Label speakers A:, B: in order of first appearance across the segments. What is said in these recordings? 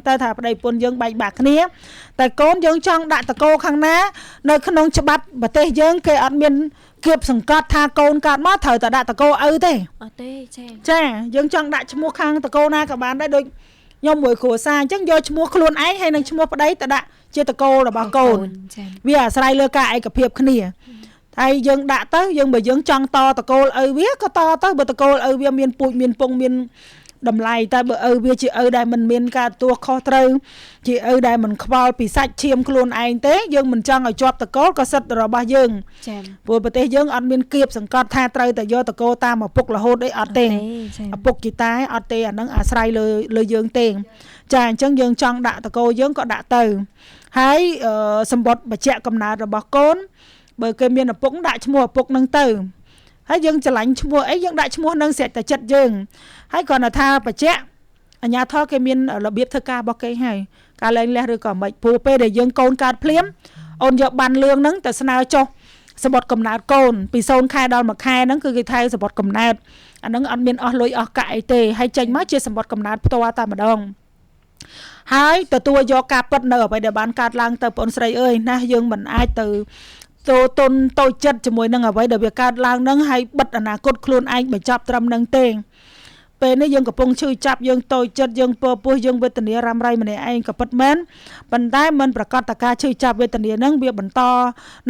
A: ទៅថាប្តីប្រពន្ធយើងបែកបាក់គ្នាតែកូនយើងចង់ដាក់តកោខាងណានៅក្នុងច្បាប់ប្រទេសយើងគេអត់មានគៀបសង្កត់ថាកូនកើតមកត្រូវតែដាក់តកោឪទេ
B: អត់ទេ
A: ចាយើងចង់ដាក់ឈ្មោះខាងតកោណាក៏បានដែរដូចខ្ញុំមួយគ្រួសារអញ្ចឹងយកឈ្មោះខ្លួនឯងហើយនឹងឈ្មោះប្តីទៅដាក់ជាតកោរបស់កូនវាអាស្រ័យលើការឯកភាពគ្នាហើយយើងដាក់ទៅយើងបើយើងចង់តតកូលឪវាក៏តទៅបើតកូលឪវាមានពូជមានពងមានតម្លៃតែបើឪវាជាឪដែលមិនមានការទទួលខុសត្រូវជាឪដែលមិនខ្វល់ពីសាច់ឈាមខ្លួនឯងទេយើងមិនចង់ឲ្យជាប់តកូលក៏សិទ្ធិរបស់យើង
B: ចា៎
A: ព្រោះប្រទេសយើងអត់មានគៀបសង្កត់ថាត្រូវតែយកតកូលតាមឪពុករហូតអីអត់ទេឪពុកជីតាអត់ទេអានឹងអាស្រ័យលើយើងទេចាអញ្ចឹងយើងចង់ដាក់តកូលយើងក៏ដាក់ទៅហើយសម្បត្តិបច្ចៈកំណើតរបស់កូនបើគេមានឪពុកដាក់ឈ្មោះឪពុកនឹងទៅហើយយើងច្រឡាញ់ឈ្មោះអីយើងដាក់ឈ្មោះនឹងស្រេចតែចិត្តយើងហើយគ្រាន់តែថាបច្ចៈអញ្ញាធរគេមានរបៀបធ្វើការរបស់គេហើយការលែងលះឬក៏មិនព្រោះពេលដែលយើងកូនកើតភ្លាមអូនយកបានលឿងហ្នឹងទៅស្នើចុះសម្បត្តិកំណើតកូនពី0ខែដល់1ខែហ្នឹងគឺគេថៅសម្បត្តិកំណើតអាហ្នឹងអត់មានអស់លុយអស់កាក់អីទេហើយចេញមកជាសម្បត្តិកំណើតផ្ទាល់តែម្ដងហើយទទួលយកការពិតនៅអ្វីដែលបានកើតឡើងទៅបងស្រីអើយណាយើងមិនអាចទៅទុនតូចចិត្តជាមួយនឹងអ្វីដែលវាកើតឡើងនឹងហើយបិទអនាគតខ្លួនឯងបញ្ចប់ត្រឹមនឹងទេពេលនេះយើងកំពុងឈឺចាប់យើងតូចចិត្តយើងពោះយើងវេទនារ៉ាំរ៉ៃម្នាក់ឯងក៏ពិតមែនប៉ុន្តែមិនប្រកាសតការឈឺចាប់វេទនានឹងវាបន្ត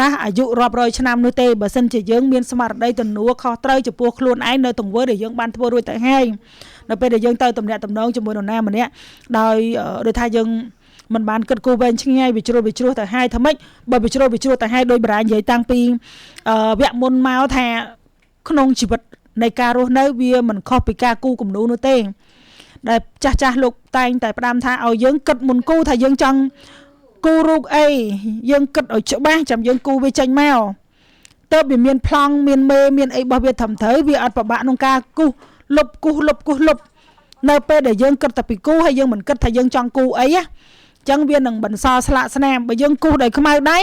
A: ណាអាយុរាប់រយឆ្នាំនោះទេបើសិនជាយើងមានស្មារតីទំនួលខុសត្រូវចំពោះខ្លួនឯងនៅទង្វើដែលយើងបានធ្វើរួចទៅហើយនៅពេលដែលយើងទៅទំនាក់ទំនងជាមួយនរណាម្នាក់ដោយដូចថាយើងមិនបានគិតគូរវែងឆ្ងាយវិជ្រោះទៅហើយថាម៉េចបើវិជ្រោះទៅហើយដោយបារាំងនិយាយតាំងពីវគ្គមុនមកថាក្នុងជីវិតនៃការរស់នៅវាមិនខុសពីការគូគំនូនោះទេដែលចាស់លោកតែងតែផ្ដាំថាឲ្យយើងគិតមុនគូថាយើងចង់គូរូបអីយើងគិតឲ្យច្បាស់ចាំយើងគូវាចេញមកទៅវាមានប្លង់មានមេមានអីរបស់វាត្រឹមត្រូវវាអត់ពិបាកក្នុងការគូសលុបនៅពេលដែលយើងគិតតែពីគូហើយយើងមិនគិតថាយើងចង់គូអីណាចឹងវានឹងបន្សល់ស្លាកស្នាមបើយើងគូសដោយខ្មៅដៃ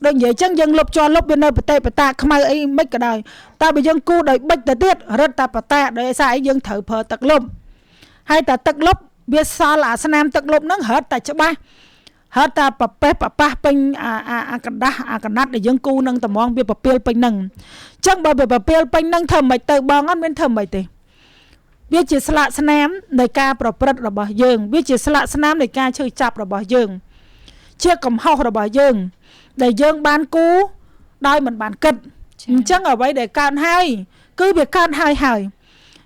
A: ដូចនិយាយចឹងយើងលុបជាប់លុបវានៅបតេបតាខ្មៅអីមិនក៏ដោយតែបើយើងគូសដោយបិចទៅទៀតរឹតតែបតាដោយសារអីយើងត្រូវប្រើទឹកលុបហើយតែទឹកលុបវាសល់អាស្នាមទឹកលុបហ្នឹងរឹតតែច្បាស់ហត់តែប្រប៉ះពេញអាកណ្ដាស់អាកណាត់ដែលយើងគូនឹងត្មងវាប្រពាលពេញហ្នឹងចឹងបើវាប្រពាលពេញហ្នឹងធ្វើមិនទៅបងអត់មានធ្វើមិនទេវាជាស្លាកស្នាមនៃការប្រព្រឹត្តរបស់យើងវាជាស្លាកស្នាមនៃការឈឺចាប់របស់យើងជាកំហុសរបស់យើងដែលយើងបានគូដោយមិនបានគិតអញ្ចឹងអ្វីដែលកើតហើយគឺវាកើតហើយ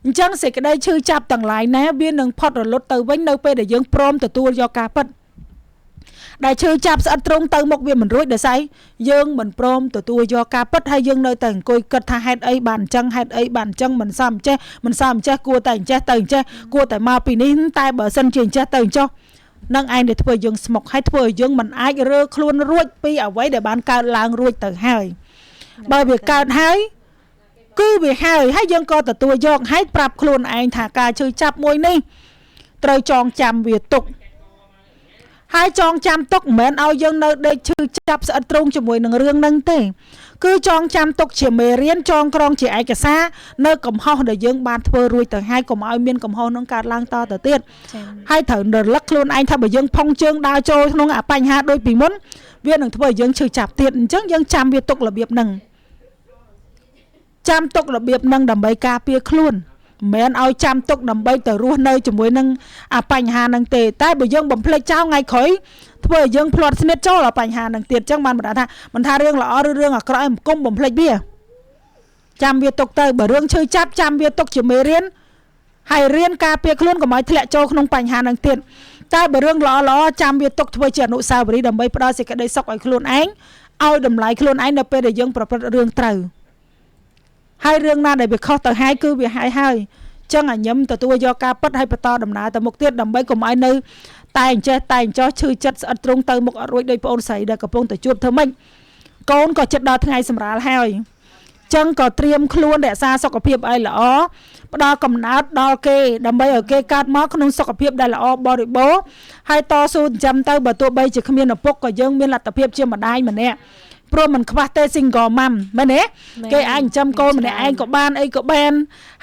A: អញ្ចឹងសេចក្តីឈឺចាប់ទាំងឡាយណាវានឹងផុតរលត់ទៅវិញនៅពេលដែលយើងព្រមទទួលយកការពិតដែលឈឺចាប់ស្អិតត្រង់ទៅមុខវាមិនរួចដោយសារយើងមិនព្រមទទួលយកការពិតហើយយើងនៅតែអង្គុយគិតថាហេតុអីបានអញ្ចឹងហេតុអីបានអញ្ចឹងមិនសមចេះគួរតែអញ្ចេះទៅអញ្ចេះគួរតែមកពីនេះតែបើសិនជាអញ្ចេះទៅអញ្ចោះនឹងឯងដែលធ្វើយើងស្មុគហើយធ្វើឲ្យយើងមិនអាចរើខ្លួនរួចពីអ្វីដែលបានកើតឡើងរួចទៅហើយបើវាកើតហើយគឺវាហើយយើងក៏ទទួលយកហើយប្រាប់ខ្លួនឯងថាការឈឺចាប់មួយនេះត្រូវចងចាំវាទុកហើយចងចាំទុកមិនមែនឲ្យយើងនៅដេកឈឺចាប់ស្អិតត្រង់ជាមួយនឹងរឿងហ្នឹងទេគឺចងចាំទុកជាមេរៀនចងក្រងជាឯកសារនៅកំហុសដែលយើងបានធ្វើរួចទៅហើយកុំឲ្យមានកំហុសហ្នឹងកើតឡើងតទៅទៀតហើយត្រូវរលឹកខ្លួនឯងថាបើយើងផុងជើងដើរចូលក្នុងអាបញ្ហាដូចពីមុនវានឹងធ្វើឲ្យយើងឈឺចាប់ទៀតអញ្ចឹងយើងចាំវាទុករបៀបហ្នឹងចាំទុករបៀបហ្នឹងដើម្បីការពារខ្លួនមិនឲ្យចាំទុកដើម្បីទៅរស់នៅជាមួយនឹងអាបញ្ហាហ្នឹងទេតែបើយើងបំភ្លេចចោលថ្ងៃក្រោយធ្វើឲ្យយើងភ្លាត់ស្និទ្ធចូលអាបញ្ហាហ្នឹងទៀតអញ្ចឹងបានបណ្ដាថាមិនថារឿងល្អឬរឿងអាក្រក់ឯងគុំបំភ្លេចវាចាំវាទុកទៅបើរឿងឈឺចាប់ចាំវាទុកជាមេរៀនហើយរៀនការពារខ្លួនកុំឲ្យធ្លាក់ចូលក្នុងបញ្ហាហ្នឹងទៀតតែបើរឿងល្អចាំវាទុកធ្វើជាអនុស្សាវរីយ៍ដើម្បីផ្ដល់សេចក្តីសុខឲ្យខ្លួនឯងឲ្យតម្លៃខ្លួនឯងនៅពេលដែលយើងប្រព្រឹត្តរឿងត្រូវហើយរឿងណាដែលវាខុសទៅហើយគឺវាហើយចឹងអញញឹមទទួលយកការពិតហើយបន្តដំណើរទៅមុខទៀតដើម្បីកុំឲ្យនៅតែអញ្ចេះឈឺចិត្តស្អិតត្រង់ទៅមុខអត់រួចដោយប្អូនស្រីដែលកំពុងតែជួបធ្វើម៉េចកូនក៏ចិត្តដល់ថ្ងៃសម្រាលហើយចឹងក៏ត្រៀមខ្លួនរក្សាសុខភាពឲ្យល្អផ្ដល់កំណើតដល់គេដើម្បីឲ្យគេកើតមកក្នុងសុខភាពដែលល្អបរិបូរណ៍ហើយតស៊ូចិញ្ចឹមទៅបើទោះបីជាគ្មានឪពុកក៏យើងមានលទ្ធភាពជាម្ដាយម្នាក់ព្រោះមិនខ្វះទេ single mom មែនទេគេអាចចិញ្ចឹមកូនម្នាក់ឯងក៏បានអីក៏បាន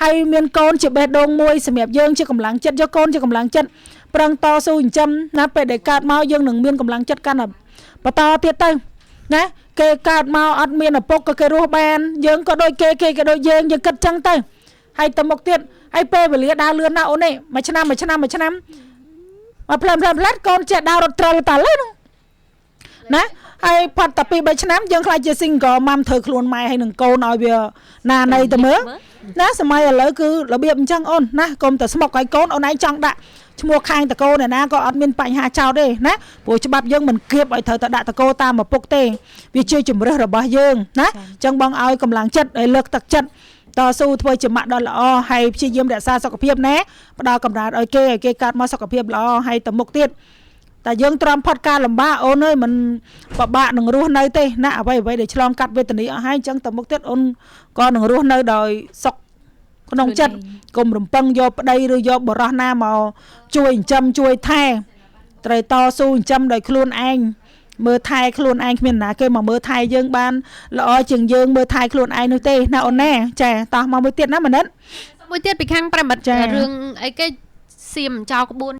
A: ហើយមានកូនជាបេះដូងមួយសម្រាប់យើងជាកម្លាំងចិត្តយកកូនជាកម្លាំងចិត្ត ប្រឹងតស៊ូចិញ្ចឹមណាពេលដែលកើតមកយើងនឹងមានកម្លាំងចិត្តកាន់តែបន្តទៀតទៅណាគេកើតមកអត់មានឪពុកក៏គេរស់បានយើងក៏ដូចគេក៏ដូចយើងគិតចឹងទៅហើយទៅមុខទៀតហើយពេលវេលាដើរលឿនណាស់អូននេះមួយឆ្នាំមកផ្លែមកូនចេះដើររត់ត្រិលតាលើហ្នឹងណាហើយផាត់តែ2-3ឆ្នាំយើងខ្លាចជា single mom ធ្វើខ្លួនម៉ែហើយនឹងកូនឲ្យវាណានៃទៅមើលណាសម័យឥឡូវគឺរបៀបអញ្ចឹងអូនណាកុំតែស្មុកឲ្យកូនអូនឯងចង់ដាក់ឈ្មោះខាងតកូនឯណាក៏អត់មានបញ្ហាចោតទេណាព្រោះច្បាប់យើងមិនគៀបឲ្យត្រូវតែដាក់តកូតាមឪពុកទេវាជាជំរើសរបស់យើងណាអញ្ចឹងបងឲ្យកម្លាំងចិត្តឲ្យលើកទឹកចិត្តតស៊ូធ្វើជាម៉ាក់ដ៏ល្អហើយព្យាយាមរក្សាសុខភាពណាផ្ដល់កម្រើតឲ្យគេកើតមកសុខភាពល្អហើយទៅមុខទៀតតែយើងទ្រាំផុតការលំបាកអូនអើយមិនពិបាកនឹងរស់នៅទេណាអ្វីដែលឆ្លងកាត់វេទនាអស់ហើយអញ្ចឹងទៅមុខទៀតអូនក៏នឹងរស់នៅដោយសុខក្នុងចិត្តកុំរំពឹងយកប្តីឬយកបរិះណាមកជួយចិញ្ចឹមជួយថែត្រូវតស៊ូចិញ្ចឹមដោយខ្លួនឯងមើលថែខ្លួនឯងគ្មានណាគេមកមើលថែយើងបានល្អជាងយើងមើលថែខ្លួនឯងនោះទេណាអូនណាចាតោះមកមួយទៀតណាមនិតមួយទៀតពីខាងប្រិមិត្តរឿងអីគេសៀមចោលក្បួន